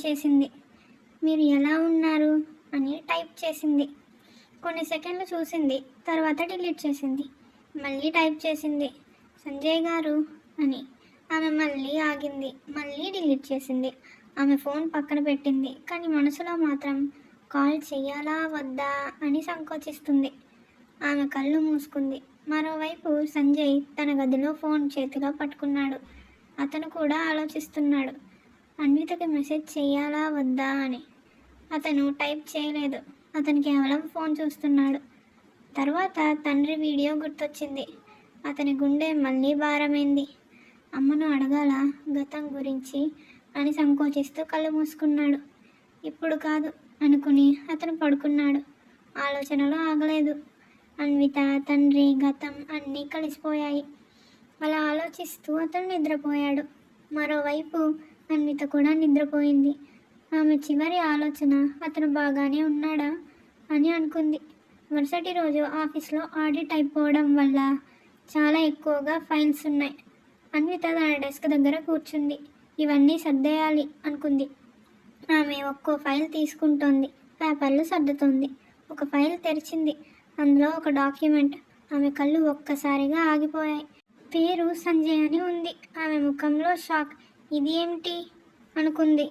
చేసింది. మీరు ఎలా ఉన్నారు అని టైప్ చేసింది. కొన్ని సెకండ్లు చూసింది, తర్వాత డిలీట్ చేసింది. మళ్ళీ టైప్ చేసింది, సంజయ్ గారు అని. ఆమె మళ్ళీ ఆగింది, మళ్ళీ డిలీట్ చేసింది. ఆమె ఫోన్ పక్కన పెట్టింది, కానీ మనసులో మాత్రం కాల్ చెయ్యాలా వద్దా అని సంకోచిస్తుంది. ఆమె కళ్ళు మూసుకుంది. మరోవైపు సంజయ్ తన గదిలో ఫోన్ చేతిలో పట్టుకున్నాడు. అతను కూడా ఆలోచిస్తున్నాడు, అన్వితకి మెసేజ్ చెయ్యాలా వద్దా అని. అతను టైప్ చేయలేదు, అతను కేవలం ఫోన్ చూస్తున్నాడు. తర్వాత తండ్రి వీడియో గుర్తొచ్చింది. అతని గుండె మళ్ళీ భారమైంది. అమ్మను అడగాల గతం గురించి అని సంకోచిస్తూ కళ్ళు మూసుకున్నాడు. ఇప్పుడు కాదు అనుకుని అతను పడుకున్నాడు. ఆలోచనలు ఆగలేదు. అన్విత, తండ్రి, గతం అన్నీ కలిసిపోయాయి. అలా ఆలోచిస్తూ అతను నిద్రపోయాడు. మరోవైపు అన్విత కూడా నిద్రపోయింది. ఆమె చివరి ఆలోచన అతను బాగానే ఉన్నాడా అని అనుకుంది. మరుసటి రోజు ఆఫీస్లో ఆడిట్ అయిపోవడం వల్ల చాలా ఎక్కువగా ఫైల్స్ ఉన్నాయి. అన్విత తన డెస్క్ దగ్గర కూర్చుంది. ఇవన్నీ సర్దేయాలి అనుకుంది. ఆమె ఒక్కో ఫైల్ తీసుకుంటోంది, పేపర్లు సర్దుతోంది. ఒక ఫైల్ తెరిచింది. అందులో ఒక డాక్యుమెంట్. ఆమె కళ్ళు ఒక్కసారిగా ఆగిపోయాయి. పేరు సంజయ్ అని ఉంది. ఆమె ముఖంలో షాక్. ఇది ఏమిటి అనుకుంది.